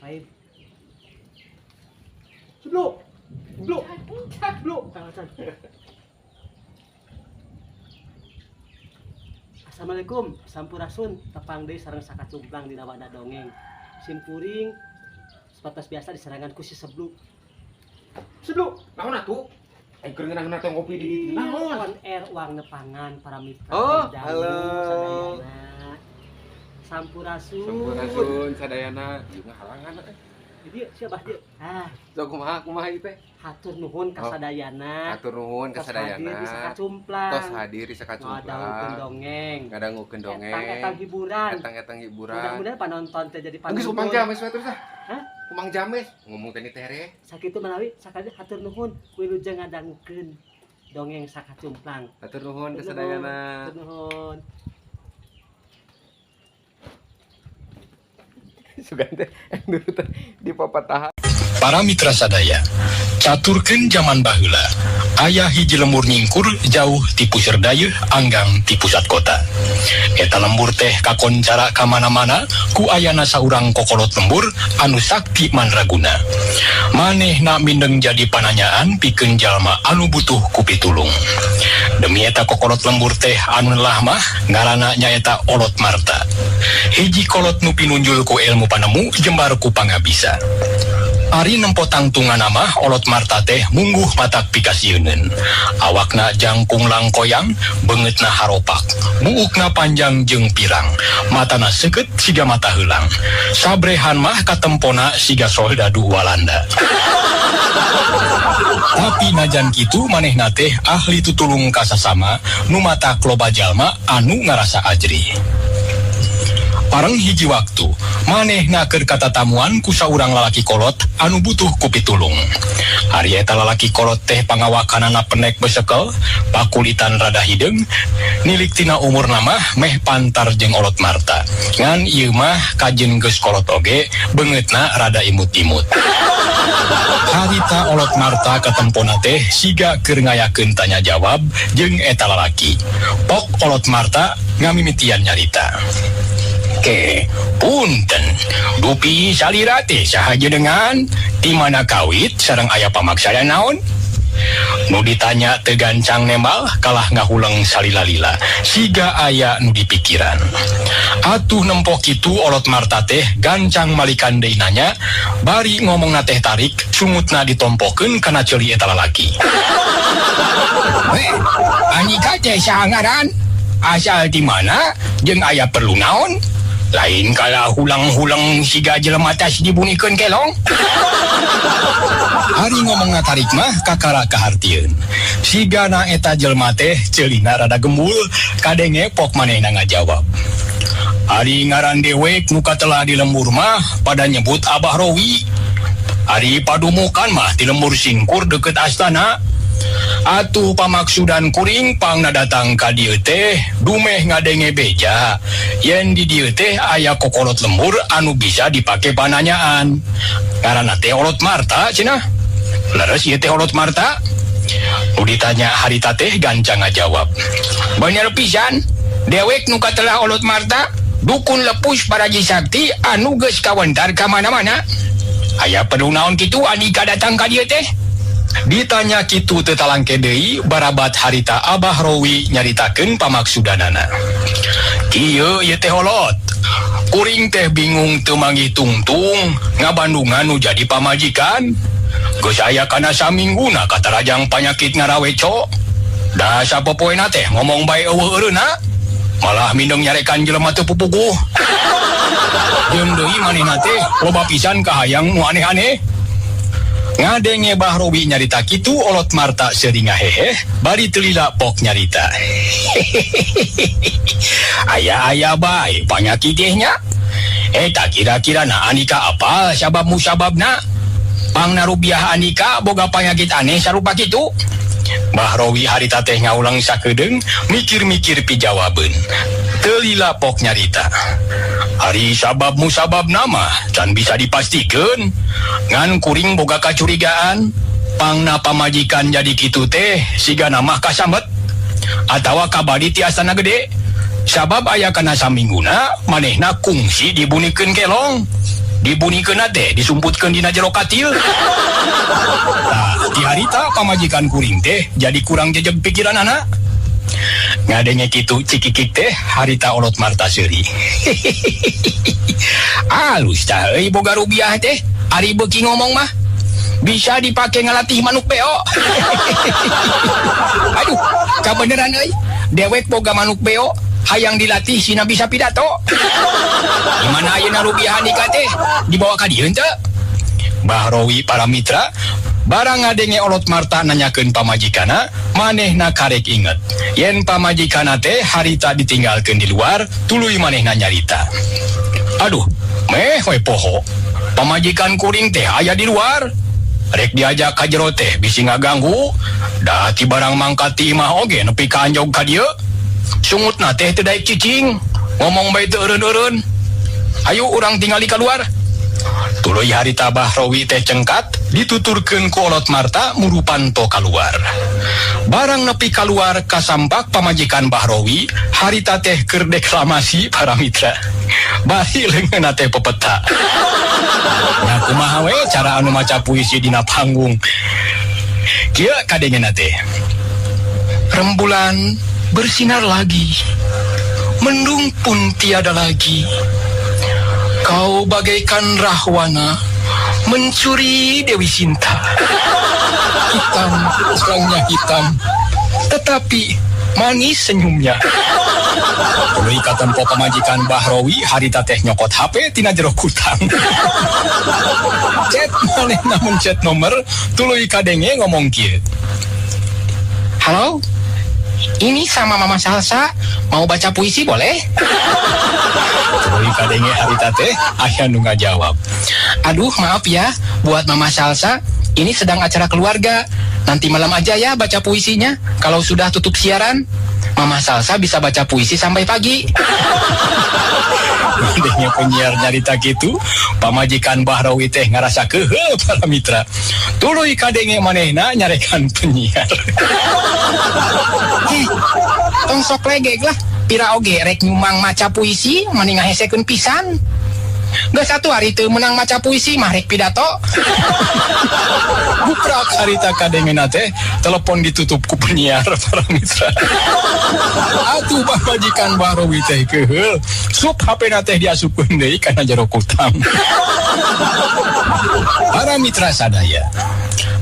lain. Blok. Assalamualaikum, sampurasun, tepang deui sareng sakacumplang dina wadana dongeng. Simpuring sebatas biasa diserangan ku si Sebluk. Sebluk, naon atuh? Keur ngeunang teh ngopi di dieu. Naon? on air uang nepangan para mitra. Oh, Jamu, halo. sadayana. Sampurasun. Sadayana juga halangan. Jadi siapa dia? Sok kumaha ieu teh? Hatur nuhun ka sadayana. Hatur nuhun ka sadayana. Tos hadir di sakacumplang. Tos hadir di sakacumplang. Ngadangukeun dongeng. Etang hiburan. hiburan. Mudah-mudahan panonton teh jadi Geus panonton. umang james we terus ah. Hah? Umang james ngomong teh tere. Sakitu menawi sakali hatur nuhun wilujeng ngadangukeun dongeng sakacumplang. Hatur nuhun ka sadayana. Hatur nuhun. Sugan teh nurut di papatahan. Para mitra sadaya, caturkeun zaman baheula, aya hiji lembur nyingkur jauh ti puseur dayeuh anggang ti pusat kota. Eta lembur teh kakoncara ka mana-mana ku ayana saurang kokolot lembur anu sakti mandraguna. Manehna mindeng jadi pananyaan pikeun jalma anu butuh ku pitulung. Demi eta kokolot lembur teh anu lelah mah ngaranna nyaeta Olot Marta. Hiji kolot nu pinunjul ku ilmu panemu jembar ku pangabisa. Ari nempotang tungana mah Olot Marta teh mungguh matak pikasieun. Awakna jangkung langkoyang, beungeutna haropak, buukna panjang jeung pirang, matana seukeut siga mata heulang. Sabrehan mah katempona siga soldadu Walanda. Tapi najan kitu manehna teh ahli tutulung ka sasama nu matak loba jalma anu ngarasa ajri. Pareng hiji waktu, manehna keur katatamuan ku saurang lalaki kolot anu butuh ku pitulung. Ari eta lalaki kolot teh pangawakanana penek besekel, pakulitan rada hideung, nilik tina umurna mah meh pantar jeung Olot Marta. Ngan ieu mah kajen geus kolot oge, beungeutna rada imut-imut. Harita Olot Marta katempona teh siga keur ngayakeun tanya jawab jeung eta lalaki. Pok Olot Marta ngamimitian nyarita. Ke, punten, dupi salira teh sahaja dengan di mana kawit sareng aya pamaksaya naon? Nu ditanya teu gancang nembal kalah ngahuleng salila-lila siga aya nu dipikiran. Atuh nempo kitu Olot Marta teh gancang malikan deui nanya, bari ngomongna teh tarik sumutna ditompokeun kana ceuli eta lalaki. Anika teh saha ngaran? Asal di mana jeung aya perlu naon? Lain kala hulang-hulang siga jelema tas dibunikeun kelong. Hari ngomongna tarik mah kakara kahartieun. Sigana eta jelema teh ceulina rada gembul, kadenge pok manehna ngajawab. Ari ngaran dewek nu katelah di lembur mah pada nyebut Abah Rowi. Ari padumukan mah di lembur singkur deket astana. Atuh pamaksudan kuring pangna datang ka dieu teh dumeh ngadenge beja yen di dieu teh aya kokolot lembur anu bisa dipake pananyaan. Ngaranna teh Olot Marta cenah. Leres ieu teh Olot Marta? Nu ditanya harita teh gancang ngajawab. Bener pisan, dewek nu katelah Olot Marta dukun lepus paraji sakti anu geus kawentar ka mana-mana. Aya perlu naon kitu anika datang ka dieu teh? Ditanya kitu teu talangke deui barabat harita Abah Rowi nyaritakeun pamaksudanana. Kieu ieu teh Olot. Kuring teh bingung teu manggih tungtung ngabandungan nu jadi pamajikan. Geus aya kana samingguna katarajang panyakit ngaraweco. Da sapopoena teh ngomong bae eueuh eureuna, malah mindeng nyarekan jelema teu pupuguh. Jeung deui manehna teh loba pisan kahayang nu aneh-aneh. Ngadenge Bah Rowi nyarita kitu Olot Marta seuring ngaheheh bari teu lila pok nyarita. Aya-aya bae panyakit teh nya. Eta kira-kira na anika apa sabab-musababna? Pangna rupiah anika boga panyakit aneh sarupa kitu. Bah Rowi harita teh ngaulang sakedeung mikir-mikir pijawabeun. Teu lila pok nyarita. Ari sabab musabab nama can bisa dipastikeun ngan kuring boga kacurigaan pangna pamajikan jadi kitu teh siga namah kasambet atawa kabadi tiasana gede sabab aya kana samingguna manehna kungsi dibunikeun kelong dibunikeun teh disumputkeun dina jero katil. Nah, di harita pamajikan kuring teh jadi kurang jejeg pikiran anak. Ngadenge kitu cikikik teh harita olot marta seuri. Alus tah euy boga rupiah teh, ari beuki ngomong mah bisa dipake ngalatih manuk beo. Aduh, kabeneran euy, dewek boga manuk beo hayang dilatih sina bisa pidato. Gimana ayeuna rupiah nikah teh dibawa ka dieu teu? Mbah Rowi para mitra barang ngadenge olot marta nanyakeun pamajikana, manehna karek inget yen pamajikana teh harita ditinggalkeun di luar, tuluy manehna nyarita. Aduh, meh we poho. Pamajikan kuring teh aya di luar. Rek diajak ka jero teh bisi ngaganggu, da ti barang mangkati mah oge nepi ka anjog ka dieu. Sungutna teh teu daek cicing, ngomong bae teu eureun-eureun. Ayo urang tingali ka luar. Tuluy harita Mbah Rowi teh cengkat dituturkeun ku olot marta murupanto kaluar. Barang nepi kaluar kasampak pamajikan Mbah Rowi, harita teh keur deklamasi para mitra. Bari leungeunna teh pepeta. Nya kumaha we cara anu maca puisi dina panggung. Kieu kadengena teh. Rembulan bersinar lagi. Mendung pun tiada lagi. Kau bagaikan rahwana mencuri Dewi Sinta. Hitam, serangnya hitam, tetapi manis senyumnya. Tuluy katempo pamajikan Mbah Rowi harita teh nyokot HP tina jero kutang. Chat manehna mencet nomor, tuluy kadenge ngomong kieu. Halo, ini sama Mama Salsa, mau baca puisi boleh? Tuluy kadenge harita teh aya nu ngajawab. Aduh maaf ya, buat Mama Salsa, ini sedang acara keluarga. Nanti malam aja ya baca puisinya. Kalau sudah tutup siaran, Mama Salsa bisa baca puisi sampai pagi. Kadenge penyiar nyarita gitu, pamajikan Mbah Rowi teh ngarasa keheul para mitra. Tuluy kadenge manehna nyarekan penyiar. Tong sok legeg lah, pira oge rek nyumang maca puisi mani ngahesekeun pisan. Geus satu hari teu menang maca puisi mah rek pidato. Buprak harita kadengena teh telepon ditutup ku penyiar para mitra. Atuh pamajikan Mbah Rowi teh keheul, sup HP-na teh diasupkeun deui kana jero kutang. Para mitra sadaya,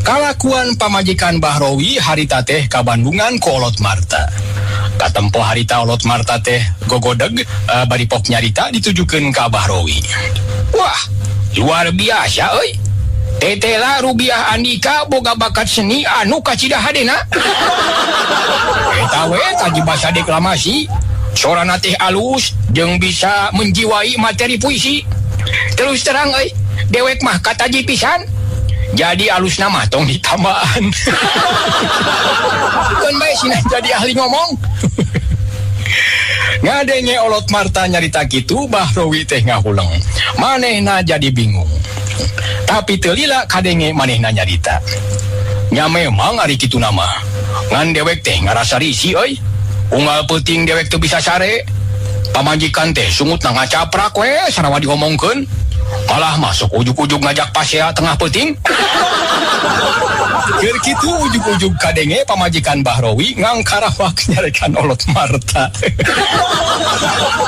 kalakuan pamajikan Mbah Rowi harita teh ka Bandungan ku olot marta. Katempo harita olot marta teh gogodeg bari pok nyarita ditujukeun ka Mbah Rowi. Wah, luar biasa euy. Tetela Rubiah Andika boga bakat seni anu kacidahadena. Eta we tadi basa deklamasi, sorana teh alus jeung bisa menjiwai materi puisi. Terus terang euy, dewek mah kataji pisan. Jadi alus nama tong ditambaan. Kan bae sina jadi ahli ngomong. Ngadenge olot marta nyarita kitu, Mbah Rowi teh ngahuleng. Manehna jadi bingung. Tapi teu lila kadenge manehna nyarita. Nya memang ari kitu nama. Ngan dewek teh ngarasa risih euy. Unggal peuting dewek teu bisa sare. Pamajikan teh sungutna ngacaprak we sanawa diomongkeun. Malah masuk ujuk-ujuk ngajak pasea tengah peuting. Keur kitu ujuk-ujuk kadenge pamajikan Mbah Rowi ngangkarawak nyarekan olot marta.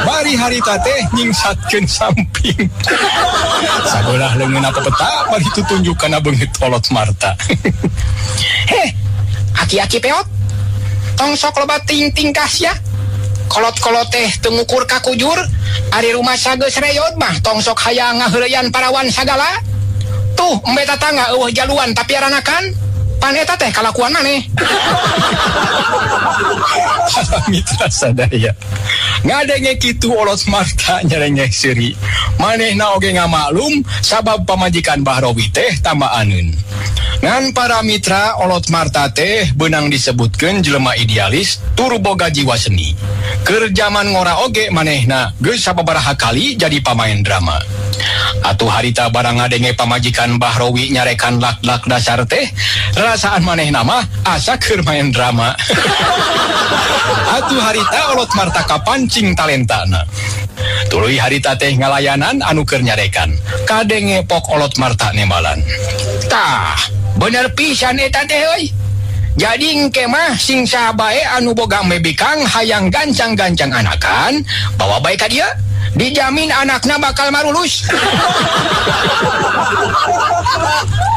Bari harita teh nyingsatkeun samping. Sabelah leungeunna pepeta bari tutunjuk kana beungeut olot marta. Heh, aki-aki peot. Tong sok loba ting-ting kasya. Kolot-kolot teh teu ngukur ka kujur, ari rumah sageus reyot mah tong sok hayang ngaheureuyan parawan sagala. Tuh embe tatangga eueuh jaluan tapi aranakan pan eta teh kalakuan maneh. Mitra sadaya, ngadenge kitu olot marta nyerengeh seuri. Manehna oge ngamaklum sabab pamajikan Mbah Rowi teh tambaaneun. Ngan para mitra olot marta teh beunang disebutkeun jelema idealis tur boga jiwa seni. Keur zaman ngora oge manehna geus sababaraha kali jadi pamain drama. Atuh harita barang ngadenge pamajikan Mbah Rowi nyarekan lak-lak dasar teh, rasaan manehna mah asa keur main drama. Atuh harita olot marta kapancing talentana. Tuluy harita teh ngalayanan anu keur nyarekan. Kadenge pok Olot Marta nembalan. Tah, bener pisan eta teh euy. Jadi engke mah sing sabae anu boga mebikang hayang gancang-gancang anakan, bawa bae ka dieu. Dijamin anakna bakal marulus.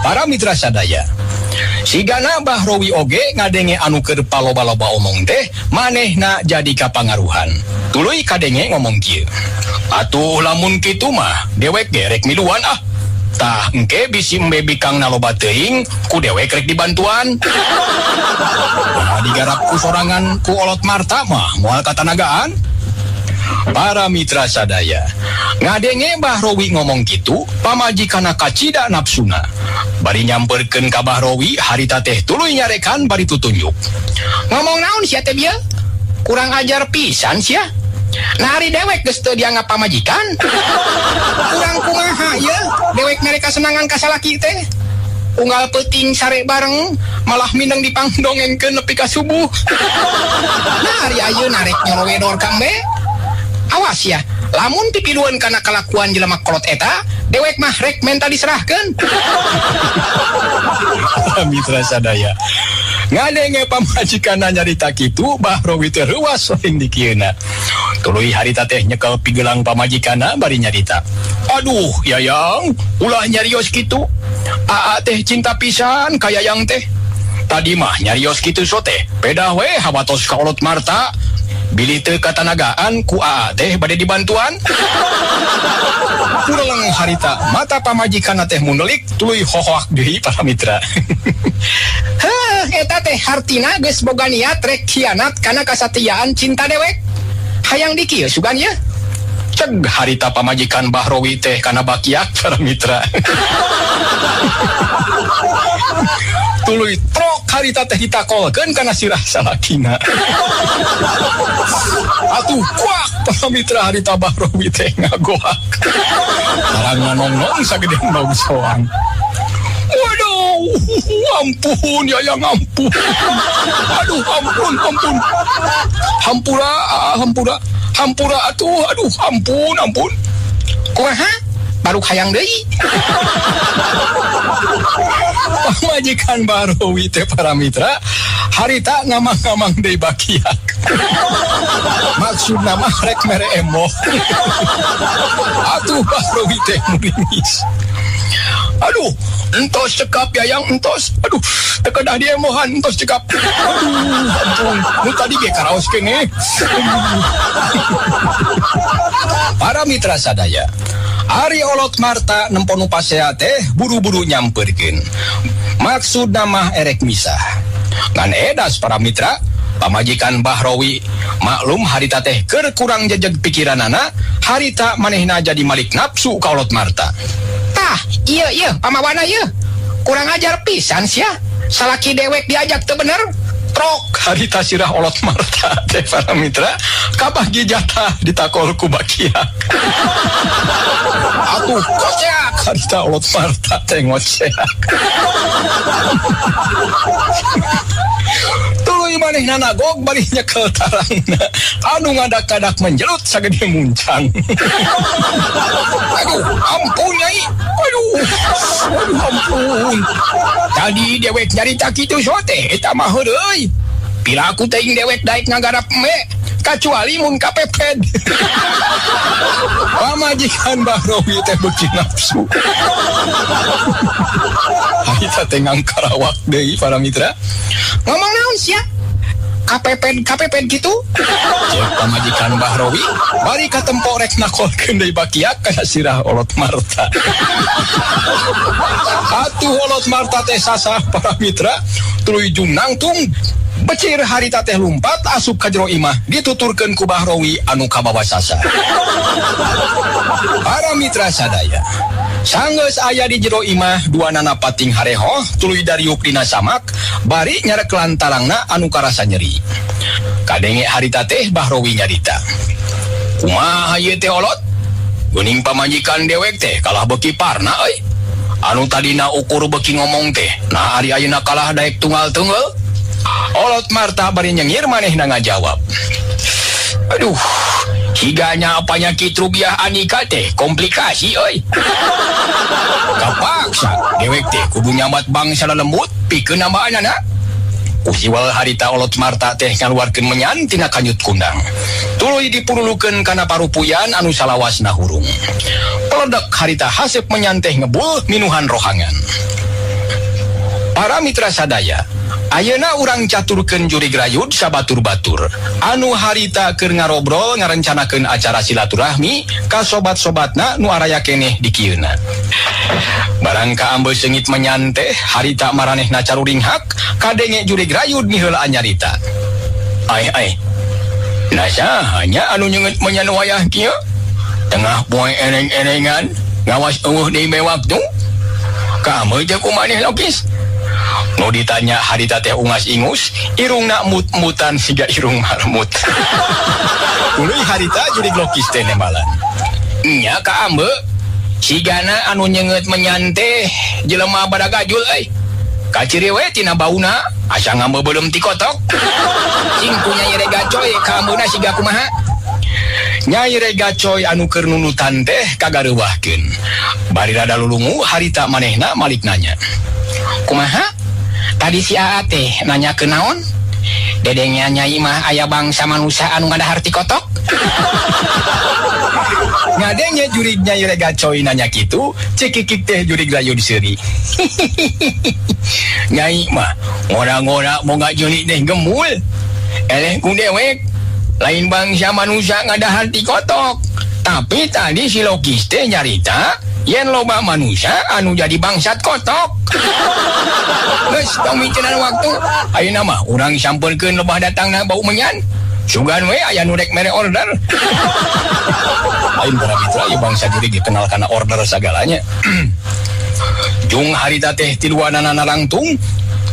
Para mitra sadaya, sigana Bahrowi oge ngadenge anu keur paloba-loba omong teh manehna jadi kapangaruhan. Tuluy kadenge ngomong kieu. Atuh lamun kitu mah dewek gerek miluan ah. Tah engke bisi mbebikang naloba teuing ku dewek rek dibantuan. Digarap ku sorangan ku Olot Marta mah moal katanagaan. Para mitra sadaya, ngadenge Bahrowi ngomong gitu, pamajikana kacida nafsuna. Bari nyamperkeun ka Bahrowi, harita teh tuluy nyarekan bari tutunjuk. Ngomong naon sia teh bieu? Kurang ajar pisan sia. Nah hari dewek geus teu dianggap pamajikan. Kurang kumaha ya, dewek mereka senangan ka salaki teh. Unggal peuting sare bareng, malah mineng dipangdongengkeun nepi ka subuh. Nah hari ayeuna rek nyolowedor kang be. Awas ya, lamun pipiluan kana kalakuan jelema kolot eta, dewek mah rek menta diserahkeun. Mitra sadaya, ngadenge pamajikanna nyarita kitu, Bahrowi teh reuas soring dikieuna. Tuluy harita teh nyekel pigelang pamajikanna bari nyarita. Aduh, Yayang, ulah nyarios kitu. Aa teh cinta pisan ka Yayang teh. Tadi mah nyarios kitu so teh, pedah we hawatos ka Olot Marta. Bilih teu katanagaan ku Aa teh bade dibantuan. Kurang harita mata pamajikanna teh mundelik tuluy hohoak deui para mitra. Heuh, eta teh hartina geus boga niat rek khianat kana kasatiaan cinta dewek. Hayang dikieu sugan ye. Ceg harita pamajikan Bahrowi teh kana bakiak para mitra. Tuluy trok harita teh ditakolkeun kana sirah salakina. Atuh kuak para mitra harita Bahrowi teh ngagoak. Karang nonong sagede nog soang. Waduh, ampun Yayang ampun. Aduh ampun. Hampura atuh, aduh ampun. Kumaha? Baru hayang deui. Pamajikan Bahrowi teh para mitra harita ngamang-ngamang deui bakiak. Maksudna mah rek mere emoh. Atuh Bahrowi teh muringis. Aduh, entos cekap Yayang entos. Aduh, tekedah dia emohan entos cekap. Aduh, ampun. Nu tadi ge karaos kene. Para mitra sadaya, Ari Olot Marta nemponu pasea teh buru-buru nyamperkeun. Maksudna mah erek misah. Ngan edas para mitra, pamajikan Bahrowi maklum harita teh keur kurang jejeg pikiranana, harita manehna jadi malik nafsu ka Olot Marta. Tah, iya pamawana ieu. Kurang ajar pisan sia. Salaki dewek diajak teu bener. Trok harita sirah Olot Marta teh para mitra kabagi jatah ditakol ku bakiak. Atuh kocak harita Olot Marta teh ngocek. Tuluy manehna nagog bari nyekel tarangna anu ngadak-kadak menjelut sagede muncang. Aduh ampun Nyai. Aduh ampun. Tadi dewek nyarita kitu sote eta mah heureui. Pila aku teuing dewek daek ngagarap me kecuali mun kapeped. Pamajikan Bahrowi teh beuki nafsu. Harita teh ngangkarawak deui para mitra. Ngomong naon sia? Kapeped gitu? Cek pamajikan Bahrowi bari katempo rek nakolkeun deui bakiak kana sirah Olot Marta. Atuh Olot Marta teh sasah para mitra tuluy junangtung becir harita teh lumpat asup ka jero imah dituturkeun ku Bahrowi anu kabawa sasa. Para mitra sadaya, sanggeus aya di jero imah duanana pating hareho tuluy dariuk dina samak bari nyarek lantarangna anu karasa nyeri. Kadenge harita teh Bahrowi nyarita. Kumaha ieu teh Olot? Geuning pamajikan dewek teh kalah beuki parna euy. Anu tadina ukur beuki ngomong teh, nah ari ayeuna kalah daek tunggal-tunggal. Olot Marta bari nyengir manehna ngajawab. Aduh, higanya penyakit rubiah anika teh komplikasi euy. Kapaksa dewek teh kudu nyamat bangsa lembut pikeun nambaanana. Usiwal harita Olot Marta teh ngaluarkeun menyan tina kanyut kundang. Tuluy dipurulukeun kana parupuyan anu salawasna hurung. Peledak harita hasep menyan teh ngebul minuhan rohangan. Para mitra sadaya, ayeuna urang caturkeun jurig rayud sabatur-batur anu harita keur ngarobrol ngarencanakeun acara silaturahmi ka sobat-sobatna nu araya keneh di kieuna. Barang kaambeus seungit menyan teh harita maranehna caruring hak kadenge jurig rayud niheula anyarita. Ai nasa hanya anu nyeungeut menyan wayah kieu tengah poe eneng-enengan ngawas eueuh deui me waktu kamu teh kumaneh lokis. Nu ditanya harita teh ungas ingus, irungna mut-mutan siga irung marmut. Tuluy harita jurig lokis teh nembalan. Nya ka ambe, sigana anu nyeungeut menyan teh jelema badagajul euy. Kaciri we tina bauna, asa ngambeubeulem ti kotok. Cing punya Nyai Gacoy ka ambeuna siga kumaha? Nyai Gacoy anu keur nunutan teh kagareuwahkeun. Bari rada lulungu harita manehna malik nanya. Kumaha? Tadi si Aa teh nanya ke naon? Dedengnya Nyai mah aya bangsa manusia anu ngadahar ti kotok. Ngadengnya jurig Nyai Gacoy nanya kitu, cekikik teh jurig rayud seuri. Nyai mah ngora-ngora boga jurig teh gemul. Eleh ku dewek lain bangsa manusia ngadahar ti kotok. Tapi tadi si Lokis teh nyarita yen loba manusia anu jadi bangsat kotok. Geus tong miceunana waktu ayeuna mah urang sampeurkeun lobah datangna bau menyan. Sugan we aya nu rek mere order. Lain para mitra ieu bangsa jurig dikenal kana order sagalanya. Jung harita teh tiluanana narangtung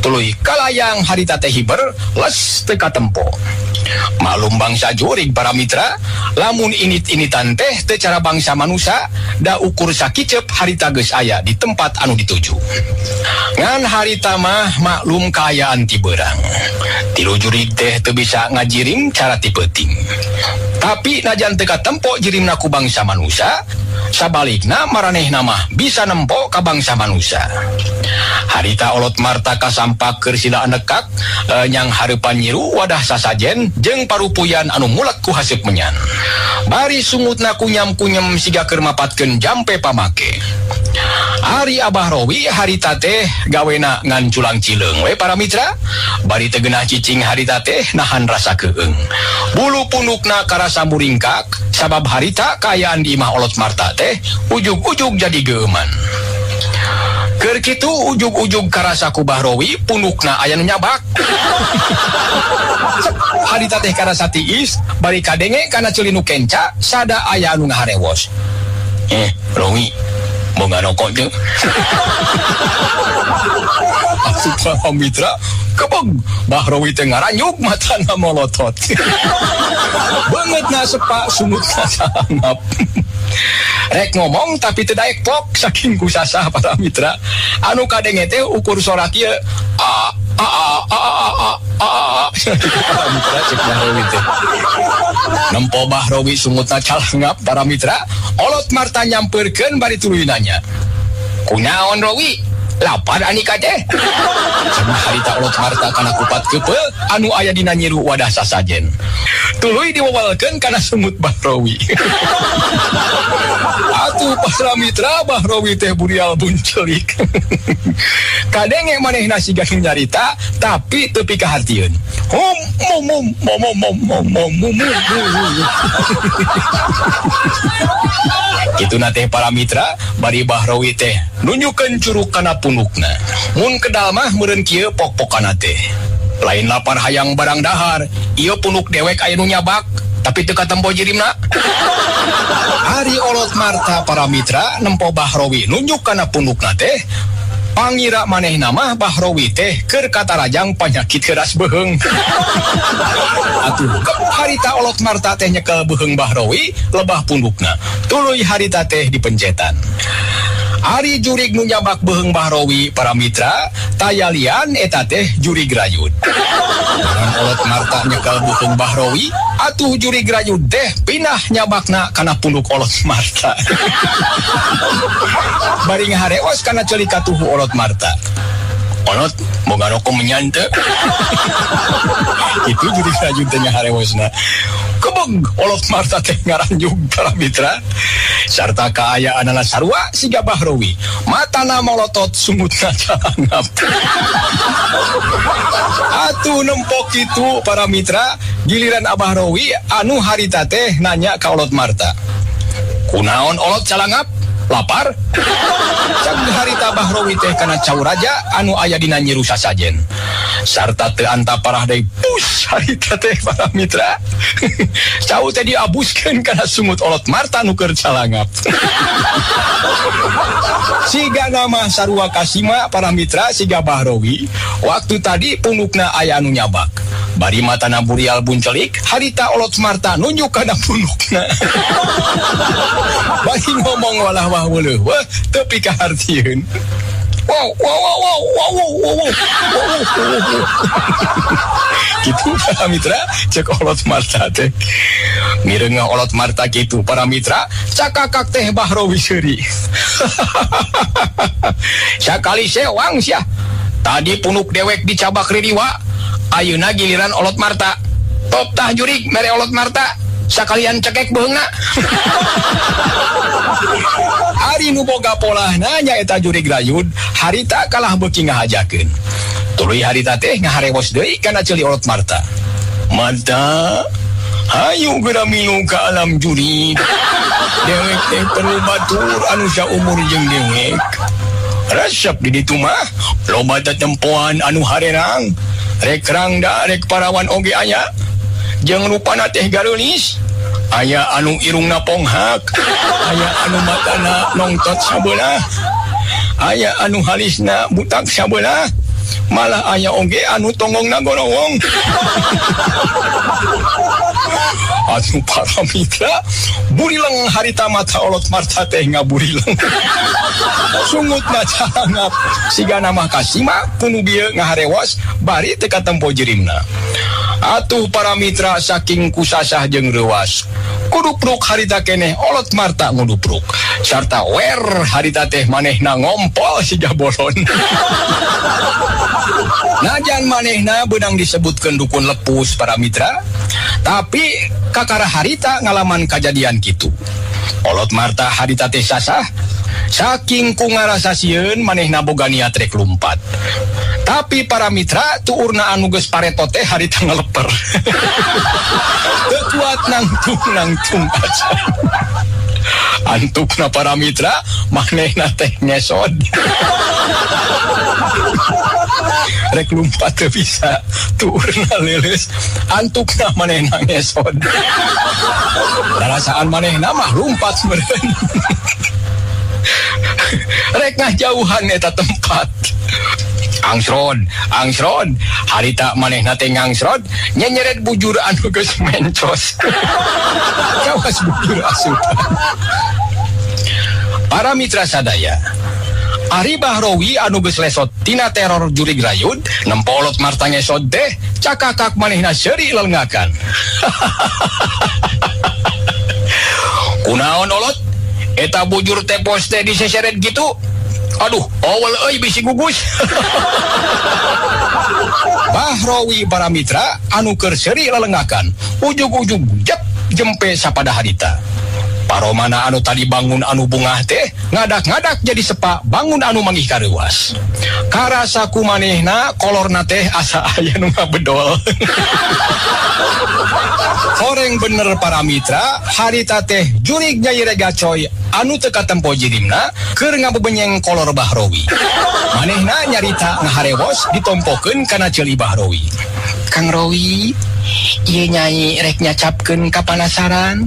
tuluy kalayang harita teh hiber les teu katempo. Maklum bangsa jurig para mitra, lamun init-initan teh teu cara bangsa manusia da ukur sakicep harita geus aya di tempat anu dituju. Ngan harita mah maklum kaayaan ti beurang. Tilu jurig teh teu bisa ngajirim cara ti peuting. Tapi najan teu katempo jirimna ku bangsa manusia, sabalikna maranehna mah bisa nempo ka bangsa manusia. Harita Olot Marta kasampak keur sila nekak nyang hareupan nyiru wadah sasajen jeung parupuyan anu mulek ku haseup menyan. Bari sungutna kunyam-kunyem siga keur mapatkeun jampe pamake. Ari Abah Rowi harita teh gawena ngan culang cileung we para mitra. Bari teu geunah cicing harita teh nahan rasa keueung. Bulu pundukna karasa muringkak sabab harita kaayaan di imah Olot Marta teh ujug-ujug jadi geuman. Keur kitu ujug-ujug karasa ku Bahrowi pundukna aya nu nyabak. Harita teh karasa tiis bari kadenge kana ceuli nu kenca sada aya anu ngaharewos. Rowi boga rokok teu. Asup para mitra kebeg Bahrowi teh ngaranyuk matana molotot. Beungeutna sepak sumutna sangap. Rek ngomong tapi teu daek pok saking kusasah para mitra anu kadenge teh ukur sora kieu para mitra cek Bahrowi teh nempo Bahrowi sungutna calangap para mitra Olot Marta nyampeurkeun bari tuluy nanya kunaon Rowi lapar anika teh cenah harita Olot Marta kana kupat keupeu anu aya dina nyiru wadah sasajen tuluy diwawalkeun kana semut Bahrowi. Atuh para mitra Bahrowi teh burial buncelik. Kadenge manehna siga nyarita tapi teu pikahartieun. Kituna teh para mitra bari Bahrowi teh nunjukkeun curug kana pundukna. Mun kedal mah meureun kieu pok-pokana teh. Lain lapar hayang barang dahar, ieu punduk dewek aya nu nyabak, tapi teu katempo jirimna. Ari Olot Marta para mitra nempo Bahrowi nunjuk kana pundukna teh, pangira manehna mah Bahrowi teh keur katarajang panyakit keras beheung. Atuh, harita Olot Marta teh nyekel beheung Bahrowi lebah pundukna. Tuluy harita teh dipencetan. Ari jurig nu nyabak beheung Bahrowi para mitra tayalian eta teh jurig rayud. Dengan olot Marta nyekel beheung Bahrowi atuh jurig rayud teh pindah nyabakna kana punduk olot Marta. Bari ngahareos kana ceuli katuhu olot Marta. Olot boga roko menyante. Itu jurig rayud teh ngahareosna. Kebeg olot Marta teh ngaranjug para mitra sarta kaayaan sarua siga Bahrowi matana molotot sungutna calangap. Atuh nempok itu para mitra giliran Bahrowi anu harita teh nanya ka olot Marta, kunaon olot calangap lapar? Cak harita Bahrowi teh kana cau raja anu aya dina Nyi Rusa sajen sarta teu antaparah deui pus harita teh para mitra. Cau teh diabuskeun kana sungut olot Marta nu keur calangap. Siga nama sarua kasima para mitra siga Bahrowi waktu tadi pundukna aya anu nyabak. Bari matana burial buncelik harita olot Marta nunjuk kana pundukna. Bari ngomong walah weuleuh wah teu pikahartieun. Wow. Gitu para mitra cek olot Marta teh. Mireungah olot Marta gitu para mitra cakakak teh Bahrowi seuri. Sakali sewang sia. Tadi punuk dewek dicabak ririwa. Ayeuna giliran olot Marta. Top tah jurig mere olot Marta. Sakalian cekek beheungna. Ari nu boga polahna nya eta jurig rayud harita kalah beuki ngahajakeun. Tuluy harita teh ngaharewos deui kana ceuli olot Marta. Marta, hayu geura minum ka alam jurig. Dewek teh perlu batur anu saumur jeung dewek. Resep di ditu mah loba tetempoan anu harerang. Rek rangda rek parawan oge aya. Jeung rupana teh galeulis. Aya anu irungna ponghak, aya anu matana nongtot sabelah, aya anu halisna butak sabelah, malah aya oge anu tonggongna gorowong. Atuh para mitra burileng harita mata olot Marta teh ngaburileng. Sungutna calangap siga nama kasima kunu bieu ngaharewos bari teu katempo jerimna. Atuh para mitra saking kusasah jeung reuas kudupruk harita keneh olot Marta ngudupruk sarta wer harita teh manehna ngompol siga bolon. Najan manehna beunang disebutkeun dukun lepus para mitra tapi kakara harita ngalaman kajadian kitu. Olot Marta harita teh sasah saking kungarasa sieun manehna boga niat rek lumpat. Tapi para mitra tuurna anu geus pareto teh harita ngeleper. Teu kuat nangtung aja. Antukna para mitra manehna teh ngesod. Rek lumpat teu bisa tuurna leuleus antukna manehna ngesod. Rasaan manehna mah lumpat meureun. Rek ngajauhan eta tempat. Angsron, harita manehna teh ngangsrod nyeret bujur anu geus mencos. Kawas bujur asupan. Para mitra sadaya, Ari Bahrowi anu geus lesot tina teror jurig rayud nempo olot Marta ngesod teh cakakak manehna seuri lelengakan. Kunaon olot? Eta bujur teh pos teh diseseret gitu. Aduh, awal euy bisi gugus. Bahrowi para mitra anu keur seuri lelengakan, ujug-ujug jep jempe sapada harita. Paromana anu tadi bangun anu bungah teh ngadak-ngadak jadi sepa bangun anu manggih kareuwas. Karasa ku manehna kolorna teh asa aya nu ngabedol. Horeng bener para mitra, harita teh jurig Nyai Rega Coy anu teu katempo jirimna keur ngabebenyeng kolor Bahrowi. Manehna nyarita ngaharewos ditompokeun kana ceuli Bahrowi. Kang Rowi, ieu Nyai rek nyacapkeun kapanasaran.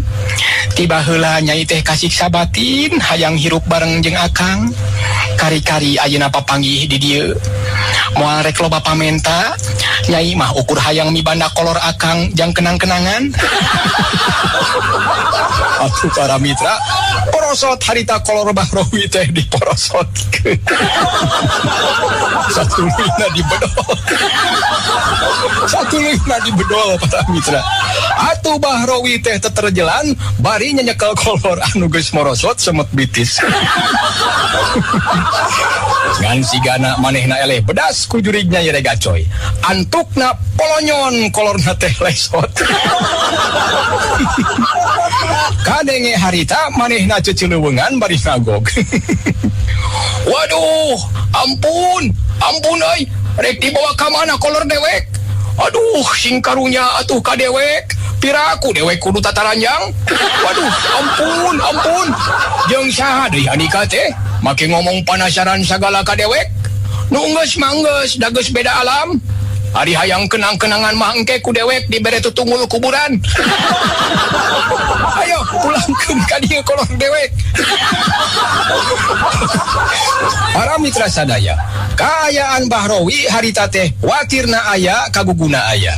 Tiba heula Nyai teh kasih sabatin hayang hirup bareng jeung Akang. Kari-kari ayeuna papanggih di dieu. Moal rek loba pamenta, Nyai mah ukur hayang mibanda kolor Akang jang kenang-kenangan. Atuh para mitra porosot harita kolor Bahrowi teh diporosot. Satu lina dibedol. Satu lina dibedol para mitra. Atuh Bahrowi teh terjelan bari nyekel kolor anu geus morosot semet bitis. Ngan sigana manehna eleh bedas ku jurignya yerega coy. Antukna polonyon kolorna teh lesot. Kadenge harita manehna cecileuweungan bari nagog. Waduh, ampun euy, rek dibawa ka mana kolor dewek? Aduh, sing karunya atuh ka dewek. Piraku dewek kudu tataranjang. Waduh, ampun. Jeung saha deui Andika teh? Make ngomong panasaran sagala ka dewek. Nu geus manggeus da geus beda alam. Ari hayang kenang-kenangan mah engke ku dewek dibere tutungul kuburan. Ayo pulangkeun ka dieu kolor dewek. Para mitra sadaya, kaayaan Bahrowi harita teh watirna aya kaguguna aya.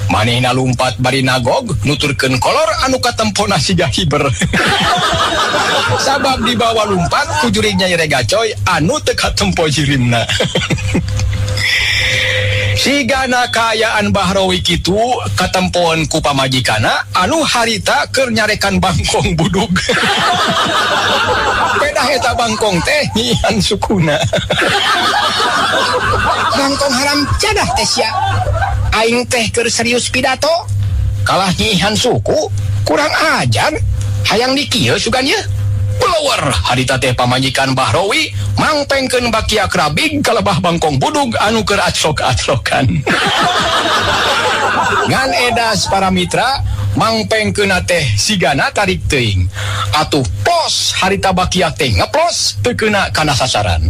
Manehna lumpat bari nagog nuturkeun kolor anu katempona siga hiber. Sabab dibawa lumpat ku jurignya yerega coy anu teu katempo jirimna. Sigana kaayaan Bahrowi kitu katempoan ku pamajikana anu harita keur nyarekan bangkong budug. Beda eta bangkong teh nyian sukuna. Bangkong haram jadah teh sia. Aing teh keur serius pidato. Kalah nyihan suku, kurang ajar. Hayang dikieu sugan ye. Blower harita teh pamajikan Bahrowi mangpengkeun bakia krabig kalebah bangkong budug anu keur aclok-aclokan. Ngan edas para mitra mangpengkeun teh sigana tarik teuing. Atuh pos harita bakiak teh ngeplos teu keuna kana sasaran.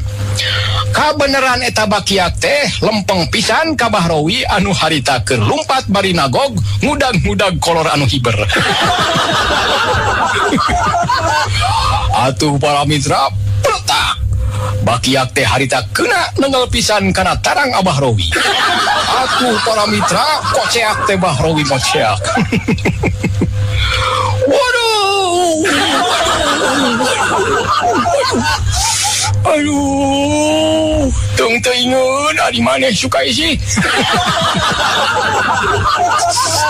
Kabeneran eta bakiak teh lempeng pisan ka Bahrowi anu harita keur lumpat bari nagog ngudag-ngudag kolor anu hiber. Atuh para mitra petak bakiak teh harita kena nengal pisan kana tarang Bahrowi. Atuh para mitra koceak teh Bahrowi koceak. Waduh. Aduh, tung teuingeun ari maneh suka isi.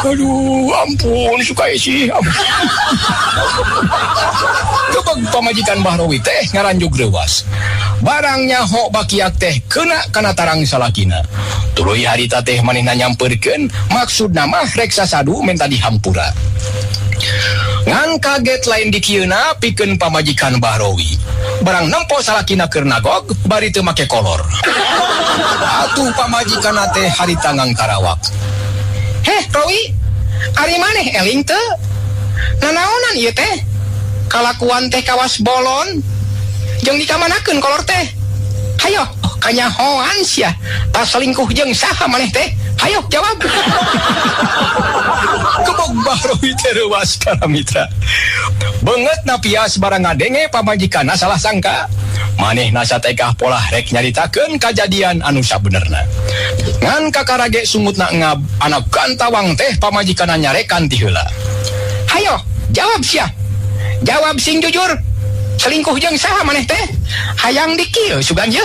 Aduh, ampun suka isi. Kebeg pamajikan Bahrowi teh ngaranjug reuwas. Barangnya hok bakiak teh kena kana tarang salakina. Tuluy harita teh manehna nyampeurkeun maksudna mah rek sasadu menta dihampura. Ngan kaget lain dikieuna pikeun pamajikan Bahrowi. Barang nempo salakina keur nagog bari teu make kolor. Atuh pamajikan teh harita ngangkarawak. Heh, Rowi, ari maneh eling teu? Nanaonan ieu teh? Kalakuan teh kawas bolon jeung dikamanakeun kolor teh? Hayo, kanyahoan sia. Tas selingkuh jeung saha maneh teh? Hayo jawab. Kebog Bahrowi teh reuwas para mitra. Beungeut napias barang ngadenge pamajikanna salah sangka. Manehna satekah pola rek nyaritakeun kajadian anu sabenerna. Ngan kakarage sungutna ngab anak kantawang teh pamajikanna nyarekan ti heula. Hayo jawab sia. Jawab sing jujur. Selingkuh jeung saha maneh teh? Hayang dikieu sugan ye.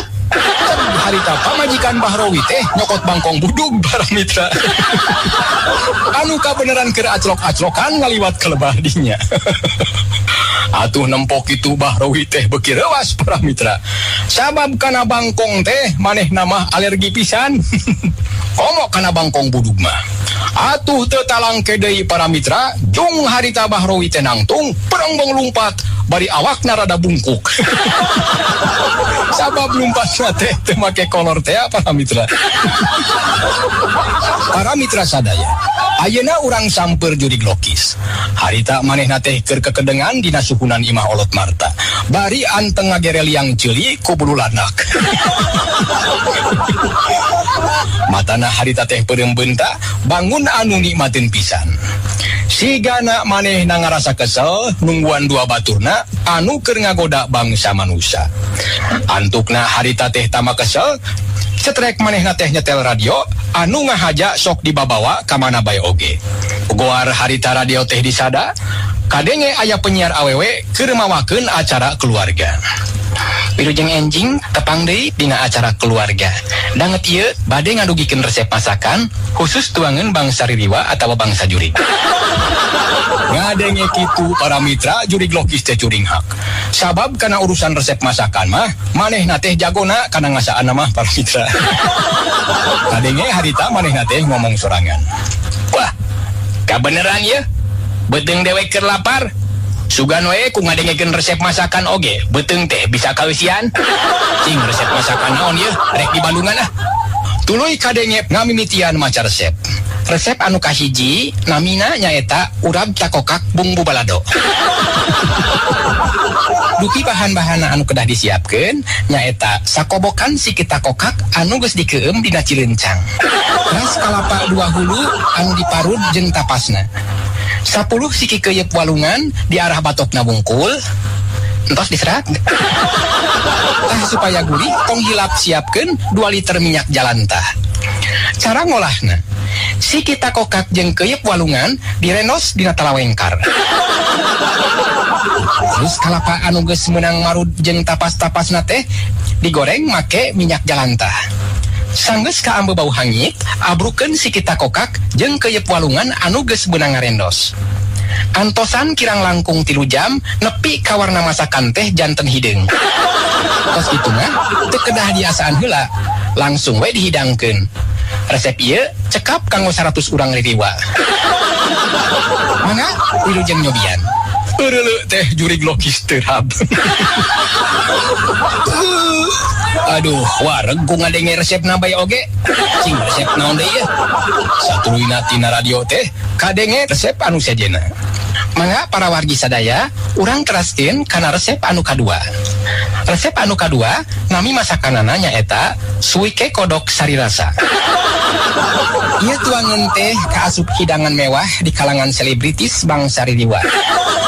Harita pamajikan Bahrowi teh nyokot bangkong budug para mitra. Anu kabeneran keur aclok-aclokan ngaliwat kelebah dinya. Atuh nempok itu Bahrowi teh beuki reuwas para mitra. Sabab kana bangkong teh manehna mah alergi pisan. Komo kana bangkong budug mah. Atuh teu talangke deui para mitra, jung harita Bahrowi teh nangtung perengbong lumpat bari awakna rada bungkuk. Sabab lumpatna teh teu make kolor teh para mitra. Para mitra sadaya, ayeuna urang samper jurig lokis. Harita manehna teh keur kekedengan dina sukunan Imah Olot Marta. Bari anteng ngagere liang ceuli ku bulu lanak. Matana harita teh peurembeunta bangun anu nikmatin pisan. Sigana manehna ngarasa kesel nungguan dua baturna anu keur ngagoda bangsa manusia. Antukna harita teh tama kesel, cetrek manehna teh nyetel radio anu ngahaja sok dibabawa ka mana bae oge. Goar harita radio teh disada, kadenge aya penyiar awewe keur mawakeun acara keluarga. Wilujeng enjing tepang deui dina acara keluarga. Danget ieu bade ngadugikeun resep masakan khusus tuangan bangsa Ririwa atawa bangsa Jurig. Ngadenge kitu para mitra Jurig Lokis teh curing hak. Sabab kana urusan resep masakan mah manehna teh jagona kana ngasaan mah para mitra. Kadenge harita manehna teh ngomong sorangan. Wah, kabeneran ya? Beteung dewek keur lapar. Sugan we ku ngadengekeun resep masakan oge, beteung teh bisa kawisian. Cing resep masakan naon ye? Rek di Bandungan ah. Tuluy kadenge ngamimitian maca resep. Resep anu kahiji namina nyaeta urab cakokak bumbu balado. Duki bahan-bahan anu kedah disiapkeun nyaeta sakobokan siki takokak anu geus dikeueum dina cilencang. Ras kalapa 2 hulu anu diparud jeung tapasna. 10 siki keuyeuk walungan di arah batokna wungkul entos diserat. Supaya gurih tong hilap siapkeun 2 liter minyak jalantah. Cara ngolahna siki takokak jeung keuyeuk walungan direnos dina talawengkar. Terus kalapa anu geus meunang marud jeung tapas-tapasna teh digoreng make minyak jalantah. Sanggeus kaambe bau hangit, abrukeun siki takokak jeung keuyeuk walungan anu geus beunang ngarendos. Antosan kirang langkung 3 jam nepi ka warna masakan teh janten hideung. Tos kitu mah teu kedah diasaan heula, langsung we dihidangkeun. Resep ieu cekap kanggo 100 urang Ririwa. Mangga wilujeng nyobian. Eureuleuh teh Jurig Lokis terhab. Aduh, wareg ku ngadenge resepna bae oge. Cing resep naon deui ye? Satuluyna tina radio teh kadenge resep anu sejenna. Mangga para wargi sadaya, urang teraskeun kana resep anu kadua. Resep anu kadua nami masakanana nyaeta suike kodok sari rasa. Ieu tuangan teh kaasup hidangan mewah di kalangan selebritis bangsa Ririwa.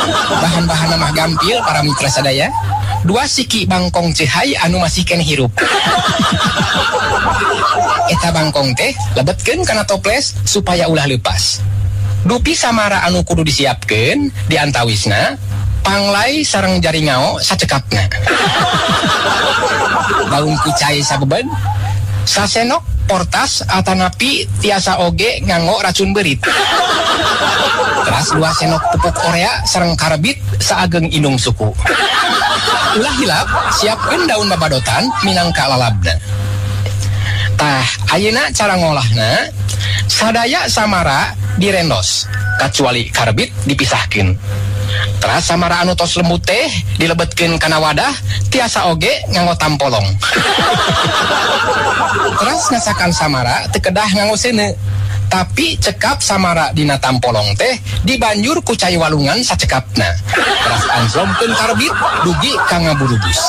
Bahan-bahan mah gampil para mitra sadaya. 2 siki bangkong cehai anu masih kene hirup. Eta bangkong teh lebetkeun kana toples supaya ulah leupas. Dupi samara anu kudu disiapkeun diantawisna panglai sareng jaringao sacekapna. Daun kucai sabeben, sasenok portas atanapi tiasa oge nganggo racun berit. Teras 2 senok pupuk Korea sareng karbit saageng indung suku. Ulah hilap siapkeun daun babadotan minangka lalabna. Tah ayeuna cara ngolahna sadaya samara direndos kecuali karbit dipisahkeun. Teras samara anu tos lembut teh dilebetkeun kana wadah tiasa oge nganggo tampolong. Teras ngasakan samara teu kedah nganggo seuneu, tapi cekap samara dina tampolong teh dibanjur ku cai walungan sacekapna. Teras anjlomkeun karbit dugi ka ngaburubus.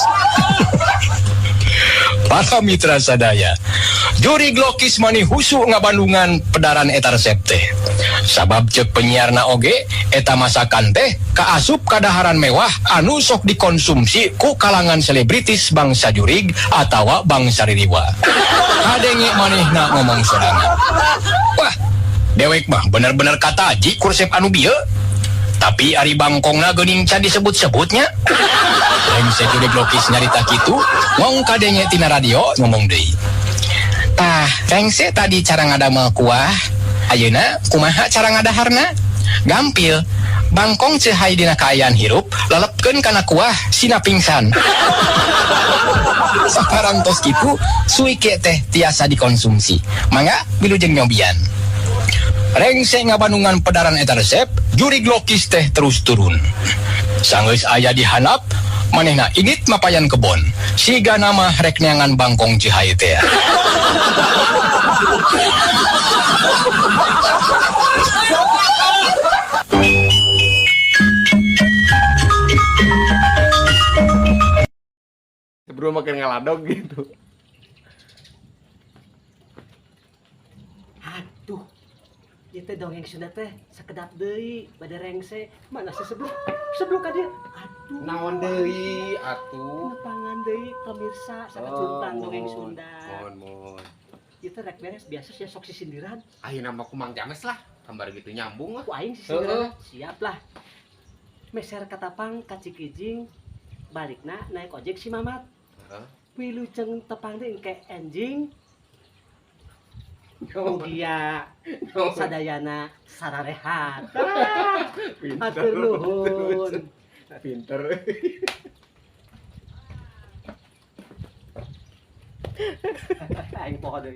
Para mitra sadaya, Jurig Lokis mani husu ngabandungan pedaran eta resep teh. Sabab cek penyiarna oge eta masakan teh kaasup kadaharan mewah anu sok dikonsumsi ku kalangan selebritis bangsa Jurig atawa bangsa Ririwa. Kadenge manehna ngomong sorangan. Wah, dewek mah bener-bener kataji ku resep anu bieu. Tapi ari bangkongna geuning can disebut-sebutnya. Rengse Jurig Lokis nyarita kitu, ngong kadenge tina radio ngomong deui. Tah, rengse tadi cara ngadamel kuah, ayeuna kumaha cara ngadaharna? Gampil. Bangkong cehai dina kaayaan hirup, lelepkeun kana kuah sina pingsan. Sakarang tos kitu, suike teh tiasa dikonsumsi. Mangga wilujeng nyobian. Rengse ngabandungan pedaran eta resep, Jurig Lokis teh terus turun. Sanggeus aya dihanap, manehna ingit mapayan kebon. Siga nama rek neangan bangkong cihai teh. Sebelum makin ngaladog gitu. Aduh, itu dongeng Sunda teh sekedap deui bade rengse mana sesebluk ka dieu. Aduh, Naon deui atuh? nepangan deui pemirsa sakacumplang dongeng Sunda. Mohon. Itu rek beres biasa sia sok sindiran. Ayeuna mah ku Mang James lah, gambar gitu nyambung lah. Ku aing sindiran. Siap lah. meser katapang ka Cikijing balikna naik ojek si Mamat wilujeng tepang teh engke enjing mugia sadayana sararehat atur nuhun Pinter. aing poho deui